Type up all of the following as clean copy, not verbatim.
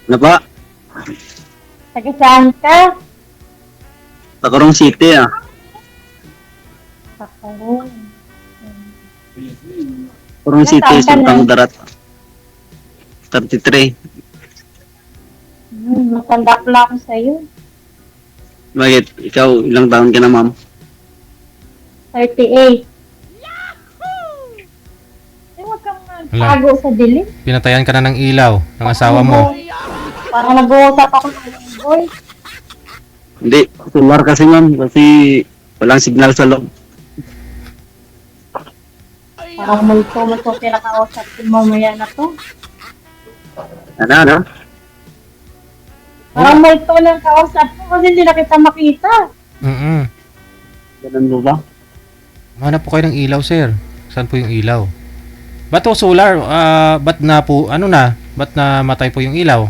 Ano pa? Taga saan ka? Tacorong City ah. Pakarong. Tacorong Ilang City, taon ka na? Sultang Darat. 33. Matanda pala ako sa'yo. Bakit? Ikaw, ilang taon ka na, ma'am? 38. Eh, huwag kang magtago sa dilim. Pinatayan ka na ng ilaw ng asawa mo. Parang nag-uusap ako ng boy. Hindi, solar kasi, ma'am. Kasi walang signal sa loob. Parang multo pinakausap ko mamaya na to. Ano? Parang multo ng kausap ko kasi hindi na kita makita. Ganun mo ba? Hanap po kayo ng ilaw, sir. Saan po yung ilaw? Ba't po solar? Ba't na po, ba't namatay po yung ilaw?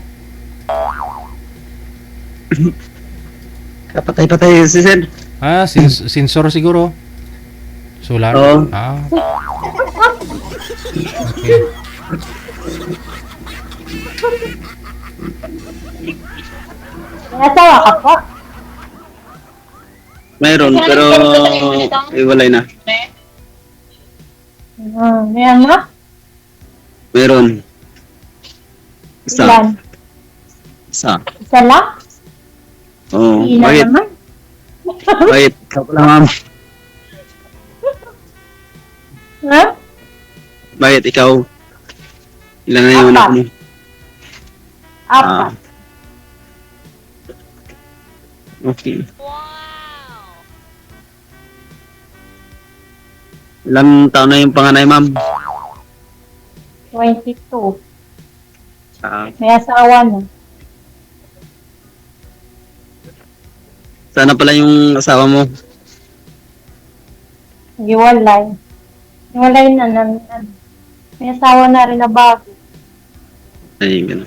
Kapatay-patay si Sen. Sensor siguro. Solar? Oo. Okay. Nasawa ka po. Mayroon, pero iwalay na. May anak? Mayroon. Ilan? Isa. Isa lang? Oo. Ilan Bakit? naman? Bakit? Ikaw pala, ma'am. Ha? Bakit? Ikaw? Ilan na yung anak mo? Apat. Okay. Ilang taon na yung panganay, ma'am? 22. Ah, May asawa na. sana pala yung asawa mo. Hiwalay. Hiwalay na. May asawa na rin na bago. Ay, ganun.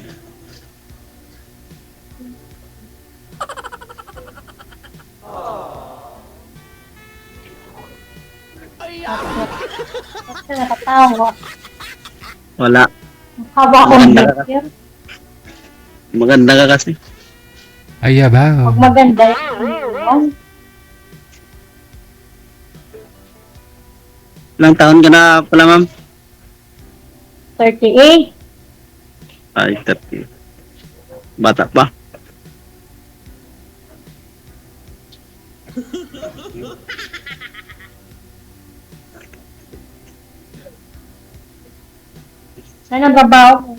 Kasi nakatawa. Wala. Haba ko ng Maganda ka. picture. Maganda ka kasi. Ay, yabaw. Pag maganda yan. Ilang taon ka na pala, ma'am? 38. Ay, 30. Bata pa. Saan ang babaw mo?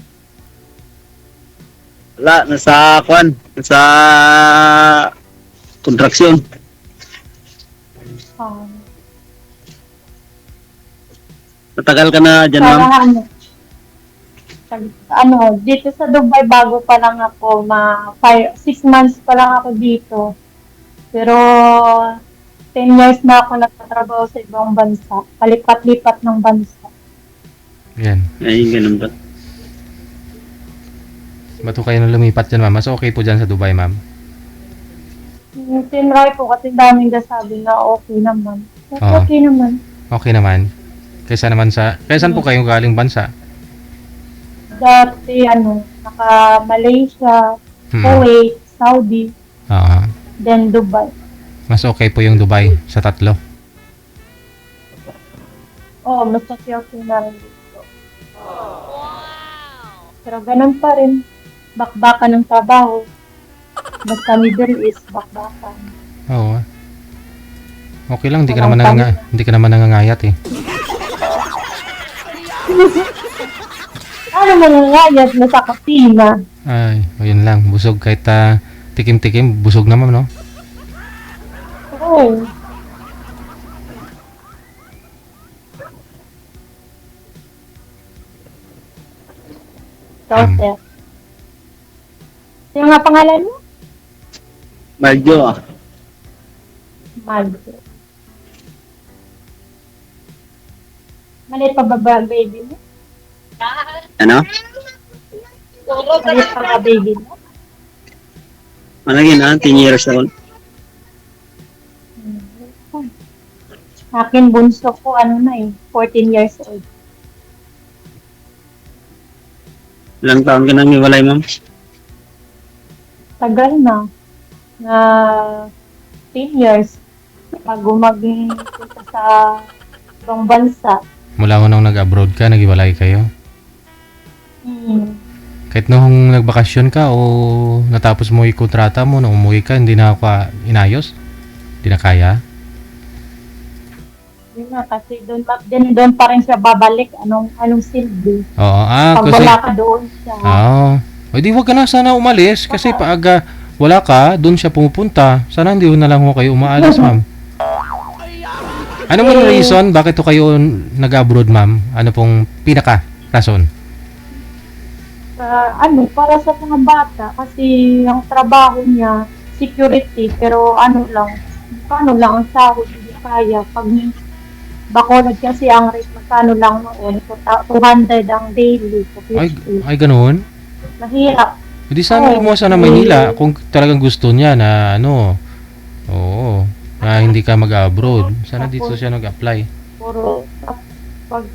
Wala, nasa kwan. Nasa kontraksyon. Oh. Matagal ka na dyan, ma'am? Para dito sa Dubai bago pa lang ako, 6 months pa lang ako dito. Pero 10 years na ako nagtatrabaho sa ibang bansa. Palipat-lipat ng bansa. Yan. Ay, ganun ba? Ba't po kayo nang lumipat dyan, ma'am? Mas okay po dyan sa Dubai, ma'am. Tinry po kasi daming nasabi na okay naman. But Oo. okay naman. Okay naman. Kaysan po kayong galing bansa? Dati naka-Malaysia, Kuwait, Saudi, then Dubai. Mas okay po yung Dubai sa tatlo. Oo, mas okay na rin dito. Pero ganun pa rin. Bakbakan ng trabaho. Basta Middle East, bakbakan. Oo. Okay lang, hindi ka Walang naman nangangayat eh. Ano mangyayad na sa kusina? Ay, ayun lang. Busog kahit tikim-tikim, busog naman, no? Oo. So, sir. Sino nga pangalan mo? Medyo ah. Magdo. Maliit pa ba baby mo? Ano? Maliit pa ba baby mo? Malagi na, 10 years old. Akin bunso ko, 14 years old. Ilang taon ka nang hiwalay, ma'am? tagal na 10 years bago magpunta sa ibang bansa. Mula ko nung nag-abroad ka, nag-iwalay kayo? Hmm. Kahit nung nagbakasyon ka o natapos mo yung kontrata mo, nung umuwi ka, hindi na ako inayos? Hindi na kaya? Yun nga, kasi doon pa rin siya babalik. Anong silbi? Oo, Pag kasi... wala ka doon siya. Oo. O di wag ka na sana umalis kasi pag wala ka, doon siya pumupunta. Sana hindi na lang ho kayo umaalis, ma'am. Ano man yung reason bakit ho kayo nag-abroad, ma'am? Ano pong pinaka-rason? Para sa mga bata. Kasi ang trabaho niya, security. Pero paano lang ang sahod, hindi kaya. Pag Bacolod kasi ang rate, magkano lang noon? 200 ang daily. So Ay ganoon? mahirap. Hindi sana mo sa Maynila kung talagang gusto niya na oo, na hindi ka mag-abroad. Sana dito siya nag-apply. Puro pag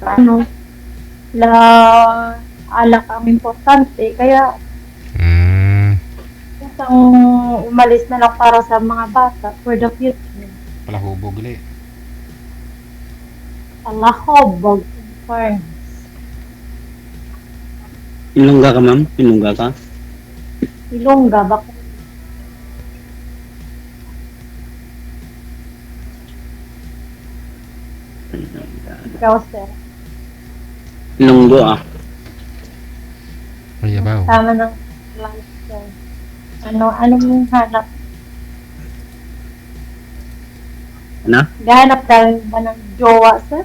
alak ang importante. Kaya isang umalis na lang para sa mga bata for the future. Palahubog ulit. Alahobog. For Ilongga ka, ma'am? Ilongga ka? Ilongga. Bako. Ikaw, sir. Ilonggo, Ay, yabaw. Tama ng life, sir. Ano mong hanap? Ano? Gahanap dahil ba ng jowa, sir?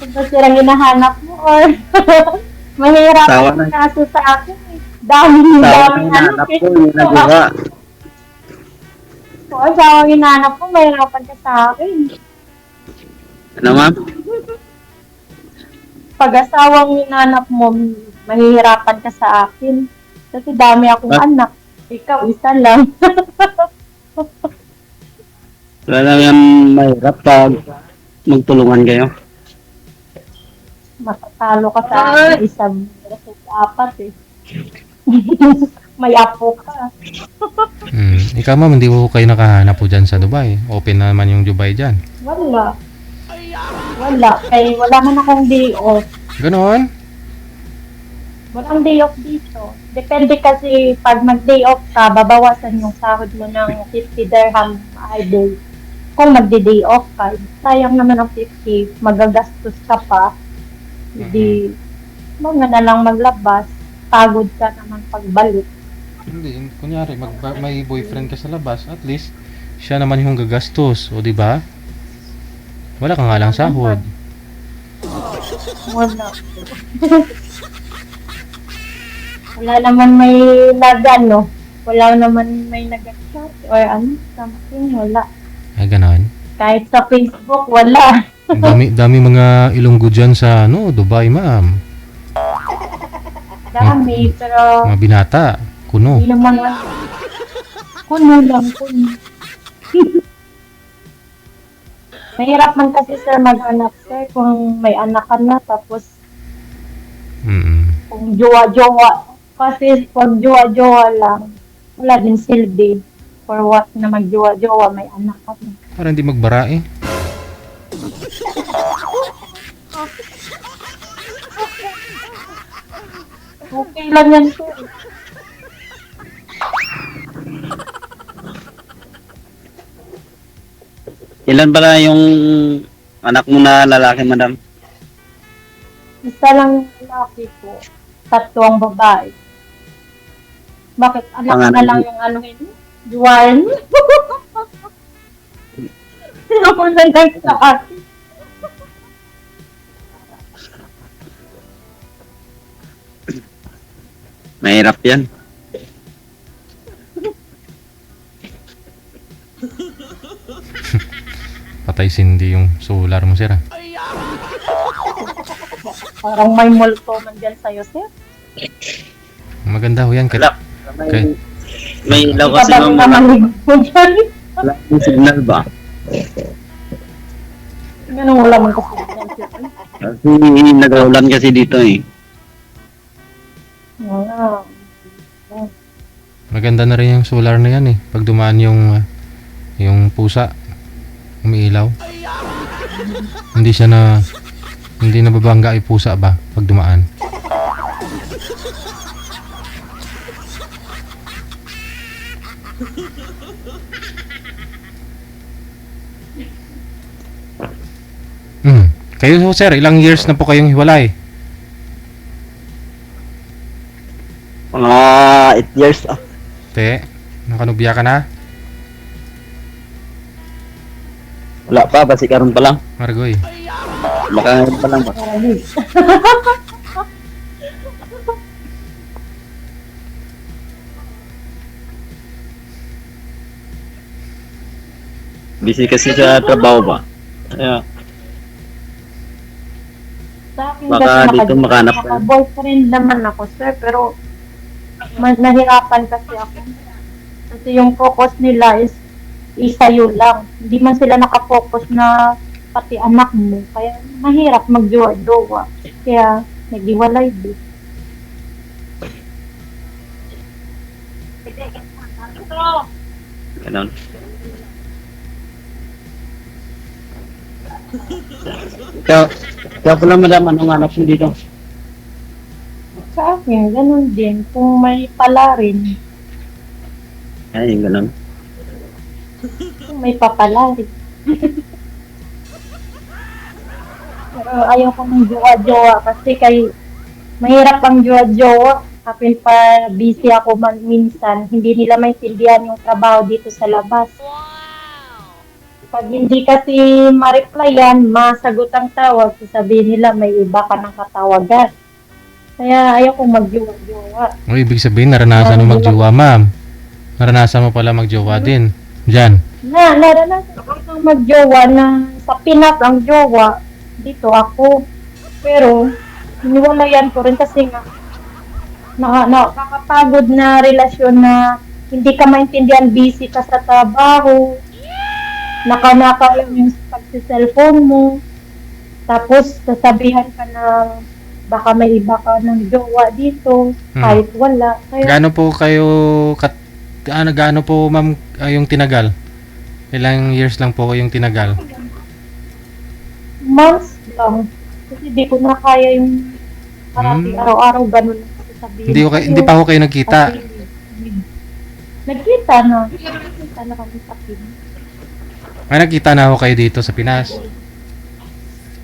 Kung ba sirang hinahanap mo or Tawa mahirapan na. ang kaso sa akin eh. Daming Hanap ko, yung nagawa. Kung asawang hinahanap mo, mahirapan ka sa akin. Ano, ma'am? Pag asawang hinahanap mo, mahihirapan ka sa akin. Kasi dami akong anak. Ikaw, isa lang. Talagang mahirap pag magtulungan kayo. Matatalo ka sa akin. Isang apat eh. May apo ka. Ikaw, ma'am, hindi po kayo nakahanap po dyan sa Dubai. Open naman yung Dubai dyan. Wala. Wala man akong day off. Ganon? Walang day off dito. Depende kasi pag mag-day off ka, babawasan yung sahod mo ng 50 dirham a day. Kung magdi-day off ka, sayang naman ang 50, magagastos ka pa. Hindi, mga na lang maglabas, pagod ka naman pagbalik. Hindi. Kunyari, may boyfriend ka sa labas, at least, siya naman yung gagastos. O, di ba? Wala ka nga lang sahod. Wala. Wala naman may wala naman may nag-chat or something, wala. Ay, ganon. Kahit sa Facebook, wala. Dami mga Ilonggo dyan sa, Dubai, ma'am. Dami, pero Mga binata. Kuno. hindi naman kuno lang. Mahirap man kasi sir maghanap sir kung may anak ka na tapos kung jowa-jowa. Kasi pag jowa-jowa lang, wala din silbi. For what na magjowa-jowa, may anak ka na. Para hindi magbara eh. Okay lang yan sir. Ilan pala yung anak mo na lalaki, madam? Isa lang yung lalaki ko, 3 ang babae. Bakit? Anak Pangalan na lang mo? yung yun? Juan? Sino ko na lang sa akin? Mahirap yan. Patay sindi yung solar mo, sir. Parang may multo man dyan sa'yo, sir. Maganda ho yan. Wala. Okay. May ilaw Hindi kasi, ka ba ma'am. namalig mo dyan? Wala yung signal ba? Ganun wala man kasi dyan, sir. Kasi nag-aulan kasi dito eh. Ah, Maganda na rin yung solar na yan eh. Pag dumaan yung pusa, umiilaw. Hindi nababangga yung pusa ba pag dumaan. Kayo sir, ilang years na po kayong hiwalay? Mga 8 years. Te, nakanubya ka na? Wala pa, basi karon pa lang. Margoy. Baka ngayon pa lang ba? marami. Busy kasi sa trabaho ba? Kaya, Sa akin Baka kasi dito makahanap ka. boyfriend naman ako, sir, pero nahirapan kasi ako. Kasi yung focus nila is isayo lang. Hindi man sila nakafocus na pati anak mo. Kaya mahirap magjowa-jowa. Kaya naghiwalay din. ganun. Ikaw, ikaw pala madam, anong hanap mo dito? Sa akin, ganun din. Kung may pala rin, Ay, ganun. kung may papala rin. Pero ayaw ko ng jowa-jowa kasi mahirap ang jowa-jowa. Kapin pa busy ako minsan, hindi nila maintindihan yung trabaho dito sa labas. Pag hindi kasi ma-replyan, masagot ang tawag, sasabihin nila may iba ka ng katawagan. Kaya ayaw ko magjowa-jowa. O ibig sabihin, naranasan mo magjowa, ma'am. Naranasan mo pala magjowa din. Diyan. Naranasan ko ng magjowa na sa Pinas ang jowa, dito ako. Pero, hiniwalayan ko rin kasi nga, nakakapagod na relasyon na hindi ka maintindihan, busy ka sa trabaho, naka-naka lang yung pagsi-cellphone mo, tapos sasabihan ka na baka may iba ka ng jowa dito, kahit wala. Kaya, Gaano po kayo gaano po ma'am yung tinagal? Ilang years lang po yung tinagal? months lang. Kasi di ko na kaya yung parati araw-araw ganun lang sasabihin. Hindi pa ho kayo nagkita. Kasi, nagkita na. Nagkita na kami sa Pinas. Ay, nagkita na ho kayo dito sa Pinas.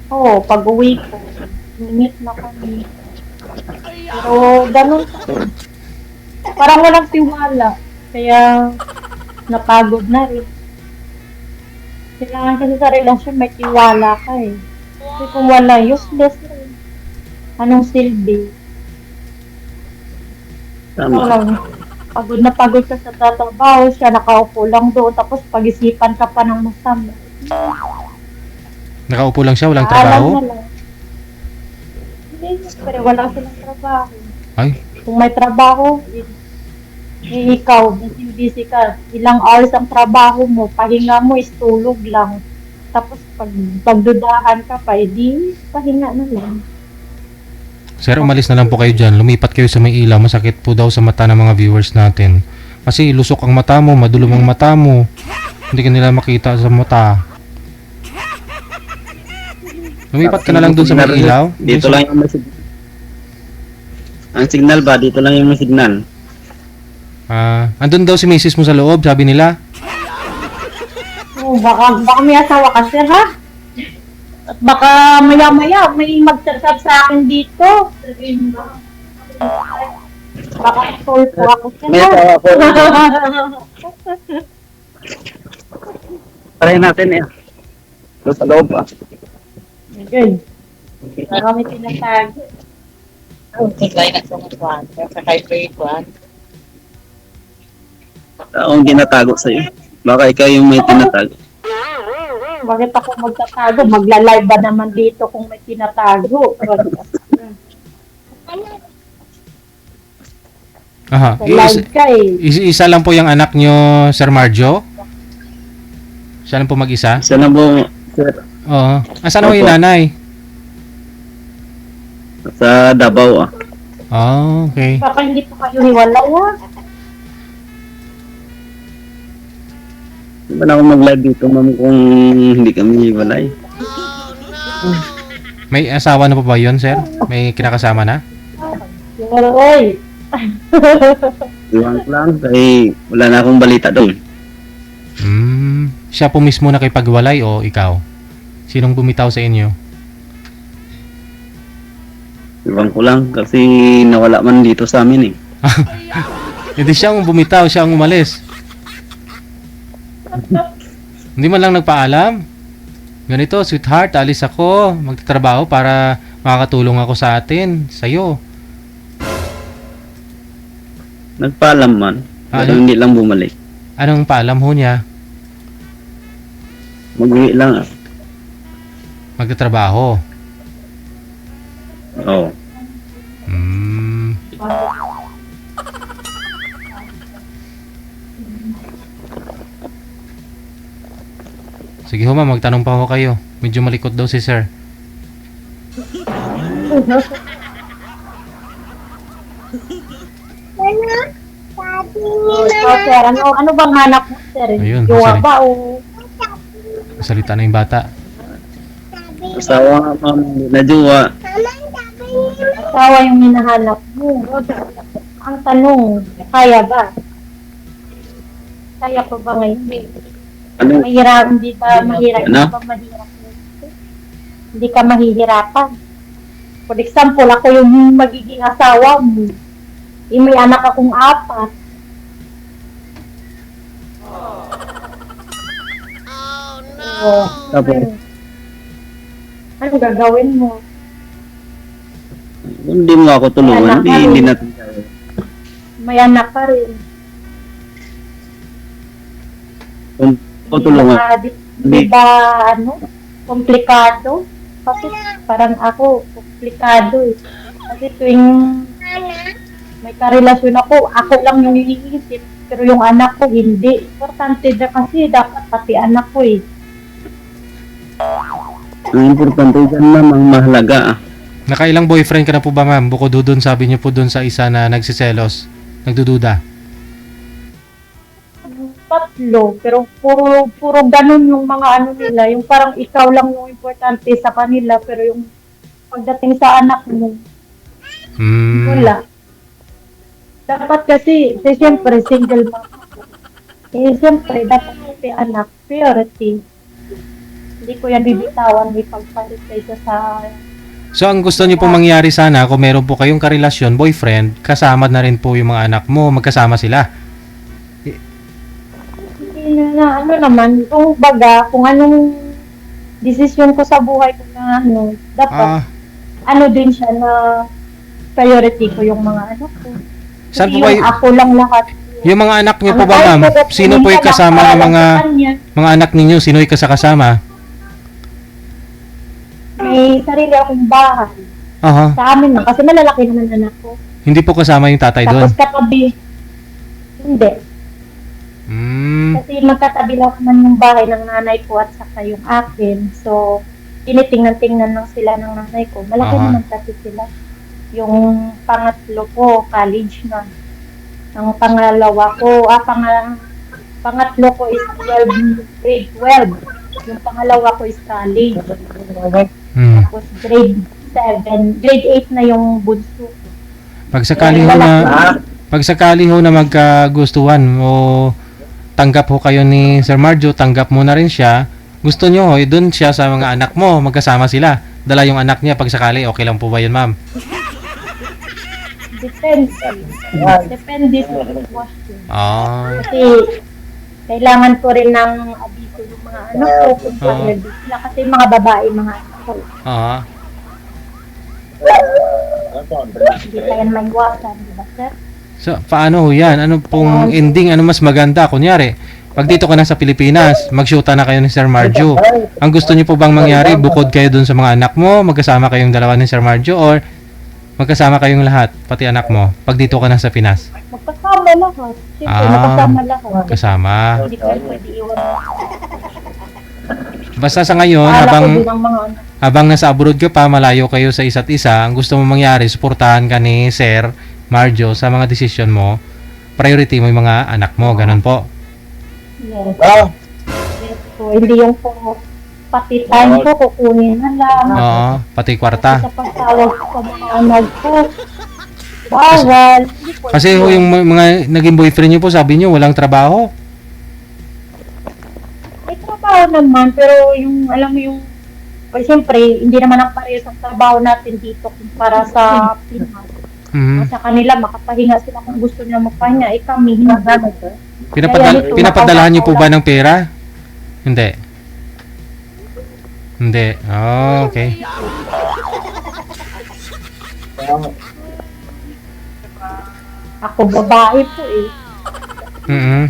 Oo, pag-uwi ko, minit na kami. Pero ganun. Parang walang tiwala. Kaya napagod na rin. Kailangan kasi sa relasyon may tiwala ka eh. Kasi kung wala, useless rin. Anong silbi? Tama. Lang, pagod na pagod ka sa tatrabaho, siya nakaupo lang doon, tapos pag-isipan ka pa ng masama. Nakaupo lang siya, walang Alam trabaho. na lang. Hindi, pero wala silang trabaho. Ay, Kung may trabaho, ikaw, busy ka. Ilang hours ang trabaho mo, pahinga mo is tulog lang. Tapos pagdudahan ka pa, edi pahinga na lang. sir, umalis na lang po kayo dyan. Lumipat kayo sa may ilaw. Masakit po daw sa mata ng mga viewers natin. Kasi lusok ang mata mo, madulom ang mata mo. Hindi ka nila makita sa mata. Lumipat ka na lang dun sa may ilaw. Dito lang yung may signal. Ang signal ba? Dito lang yung may signal. Andun daw si misis mo sa loob, sabi nila. Oh, baka may asawa ka, sir, ha? At baka maya-maya may magsasab sa akin dito. Baka toll po ako, sir, May ha? asawa ko. Try natin eh. Doon sa loob ah. Good. Baka may tinatago. Lain na sa mga kwan. Sa kay kwan. Akong ginatago sa'yo. Baka ikaw yung may tinatago. Bakit ako magtatago? Magla-live ba naman dito kung may tinatago? Aha. Live ka eh. Isa lang po yung anak nyo, Sir Marjo? Siya lang po mag-isa? Isa na po, sir. Oo. Asan ho yung nanay? Sa Davao ah. Ah, okay. Baka hindi pa kayo hiwalay ha. Di ba na ako mag-live dito, ma'am, kung hindi kami hiwalay? May asawa na po ba yun, sir? May kinakasama na? Pero oy. Iwan ko lang, kaya wala na akong balita doon. Siya po mismo nakipagwalay o ikaw? Sinong bumitaw sa inyo? Iwan ko lang, kasi nawala man dito sa amin eh. Hindi siya ang bumitaw, siya ang umalis. Hindi man lang nagpaalam. Ganito, sweetheart, alis ako. Magtatrabaho para makakatulong ako sa atin, sa'yo. Nagpaalam man, pero Ano? hindi lang bumalik. Anong paalam ho niya? Mag-uwi lang ah. Magtatrabaho. Oo. Sige ho ma'am, magtanong pa ho kayo. Medyo malikot daw si sir. Ikaw, sir, ano bang hanap mo, sir? Ayun, Jowa sorry. ba o Salita na yung bata. Asawa nga ma'am, hindi na jowa. asawa yung hinahanap mo? Ang tanong, kaya ba? Kaya ko ba ngayon? Ano? Mahirap, hindi ba mahirap? Ano? Hindi ba mahirap? Hindi ka mahihirapan. For example, ako yung magiging asawa mo. May anak akong 4. Oh, Tapos, anong gagawin mo? hindi mo ako tulungan, hindi natin kaya. May anak ka rin. Kung ako tulungan, Di ba, komplikado? Kasi parang ako, komplikado eh. Kasi tuwing may karelasyon ako lang yung iniisip. Pero yung anak ko, hindi. Importante na kasi dapat pati anak ko eh. ang importante dyan ma'am, ang mahalaga ah. Nakailang boyfriend ka na po ba ma'am? Bukod doon, sabi niyo po doon sa isa na nagsiselos. Nagdududa. 3, pero puro ganun yung mga ano nila. Yung parang ikaw lang yung importante sa kanila. Pero yung pagdating sa anak mo, wala. Dapat kasi siyempre, single mom. Siyempre, dapat kasi anak, priority. Hindi ko yan bibitawan, may pagpalit kayo sa... So, ang gusto niyo po mangyari sana, kung meron po kayong karelasyon, boyfriend, kasama na rin po yung mga anak mo, magkasama sila. Hindi na, naman, kung baga, kung anong desisyon ko sa buhay ko na dapat, din siya na priority ko yung mga anak ko. Saan po Yung kayo, ako lang lahat. yung mga anak niyo po ba ma'am? Sino po yung kasama ng mga anak ninyo? Sino yung kasama? May sarili akong bahay. Aha. Sa amin lang, kasi malalaki naman anak ko. Hindi po kasama yung tatay doon. Tapos katabi, hindi. Kasi magkatabi lang naman yung bahay ng nanay ko at saka yung akin. So, tinitingnan-tingnan lang sila ng nanay ko. Malaki naman kasi sila. Yung pangatlo ko, college na. Ang pangalawa ko, pangatlo ko is 12, grade 12. Yung pangalawa ko is college. Tapos grade 7, grade 8 na yung bunso. Pag sakali ho na magkagustuhan o tanggap ho kayo ni Sir Marjo, tanggap mo na rin siya. Gusto nyo, doon siya sa mga anak mo, magkasama sila. Dala yung anak niya pag sakali, okay lang po ba yun, ma'am? Depende. Depende sa question. Kasi kailangan ko rin ng abiso yung mga anak ko kung pwede sila. Kasi mga babae, mga anak ko. Hindi kaya maiwasan, di ba, sir? So, paano ho yan? Ano pong ending? Ano mas maganda? Kunyari, pag dito ka na sa Pilipinas, mag-shoota na kayo ni Sir Marjo. Ang gusto niyo po bang mangyari, bukod kayo dun sa mga anak mo, magkasama kayong dalawa ni Sir Marjo, or magkasama kayong lahat, pati anak mo, pag dito ka na sa Pinas? Magkasama lahat. Siyempre, magkasama lahat. Kasama. Hindi ko pwede iwan. Basta sa ngayon, Paala ko habang din ang mga anak. habang nasa abroad ka pa, malayo kayo sa isa't isa, ang gusto mo mangyari, suportahan ka ni Sir Marjo sa mga desisyon mo. Priority mo yung mga anak mo, ganun po. Yes. Ah, Yes po. Hindi yung po pati time ko kukunin na lang. Oo, pati kwarta. Sa pagtawag sa mga anak ko. Bawal. Hindi po Kasi ho, yung mga naging boyfriend niyo po, sabi niyo walang trabaho. may trabaho naman, pero yung, alam mo yung, siyempre, hindi naman ang parehas ang trabaho natin dito kumpara sa Pinas. Mhm. Sa kanila, makapahinga sila kung gusto nila magpahinga. Kami, hindi naman. Pinapadalahan niyo po ba ng pera? Hindi. Hindi. Oh, okay. Ako babae po eh. Mhm.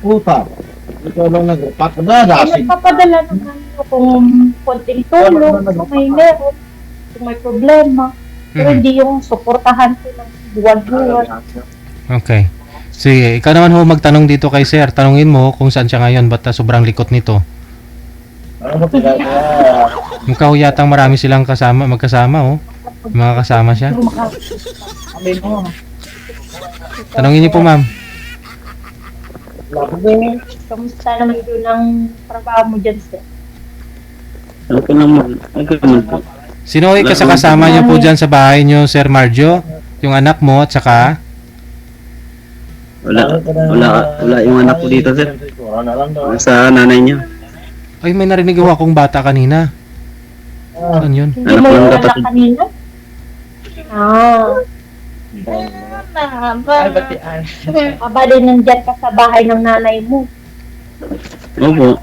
puta. Ikaw lang nagpapak na, Ay, nasi. nagpapadala naman ako kung konting tulong, kung may meron, kung may problema. Pero Mhm. hindi yung suportahan ko ng buwan-buwan. Okay. Sige, ikaw naman ho magtanong dito kay Sir. Tanungin mo kung saan siya ngayon, ba't sobrang likot nito. Ano ba tingnan mo? Mukha ho yatang marami silang magkasama oh. Mga kasama siya. Amin mo. Tanungin niyo po, ma'am. Kamusta naman doon ang trabaho mo dyan, sir? Okay naman. Okay naman po. Sino ho kasama niyo po dyan sa bahay niyo, Sir Marjo? Yung anak mo at saka? Wala yung anak ko dito, sir. Wala na lang daw. Sa nanay niya. Ay, may narinig ho akong bata kanina. Ah, Saan yun? Hindi Anak mo ko yung lang anak kapatid. kanina? Ah. Aba din nandyan ka sa bahay ng nanay mo. Opo.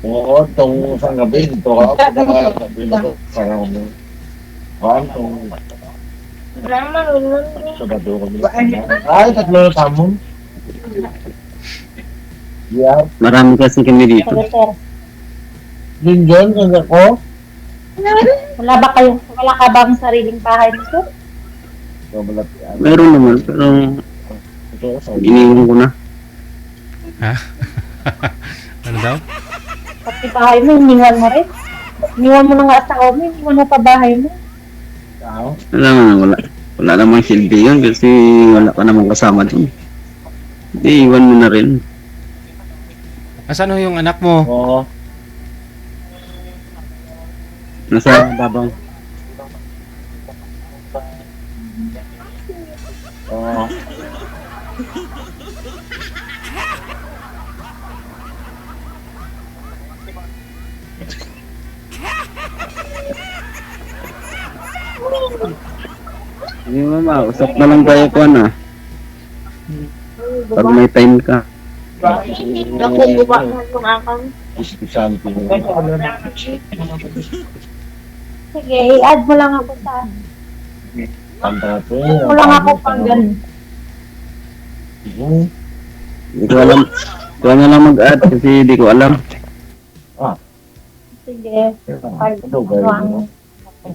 oo, itong isang gabi, dito ka. Sabi na to, parang ano. Itong Sabado kami. Ay, tatlo na tamon. Yeah. Marami kasi kami dito. Sige, sir. Linjon, ang ako. Wala ka bang sariling bahay nito? Kabalat yan. Meron naman, pero Ito, sa iniwan ko na. Ha? Ano daw? Pati bahay mo, iniwan mo rin. Iniwan mo na nga asawa mo, iniwan mo pa bahay mo. tao. Wala namang silbi yun kasi wala ka namang kasama dun. Hindi, iwan mo na rin. Asan ho yung anak mo? Oo. Nasa babang. Oo. Hindi mama, usap na lang tayo ko na. Pag may time ka. Nakukuha na yung akang. Ispisanti. Sige, i-add mo lang ako sa Pantato. mo lang ako pang ganun. Hindi ko alam. Ikaw na lang mag-add kasi hindi ko alam. Sige, pag ano ang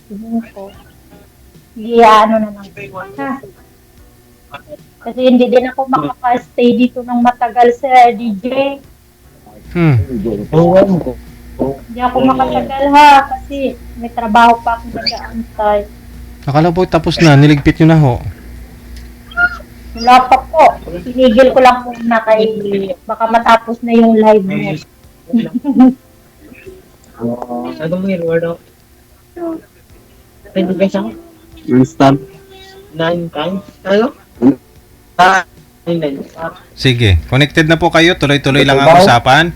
sige ko. Ano na lang. Ha? Kasi hindi din ako makaka-stay dito ng matagal sa DJ. Tuwan ko. Hindi ako makatagal ha, kasi may trabaho pa akong nag-aantay. Akala po tapos na, niligpit nyo na ho. Wala pa po. Tinigil ko lang muna kay baka matapos na yung live mo. Sabi mo yun, word of 20 pesos? Non-stop. 9 times? Ano? 9. Sige, connected na po kayo. Tuloy-tuloy lang ang usapan.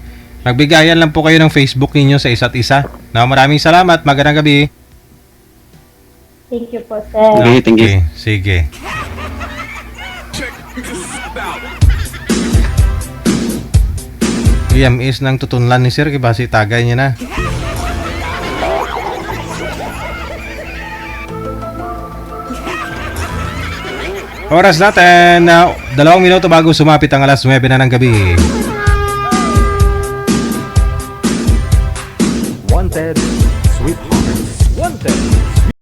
Magbigayan lang po kayo ng Facebook ninyo sa isa't isa. Na maraming salamat. Magandang gabi. Thank you po, sir. Okay, thank you. Okay, sige. is nang tutunlan ni Sir, kibasi tagay niya na. Oras natin na 2 minuto bago sumapit ang alas 9 na ng gabi.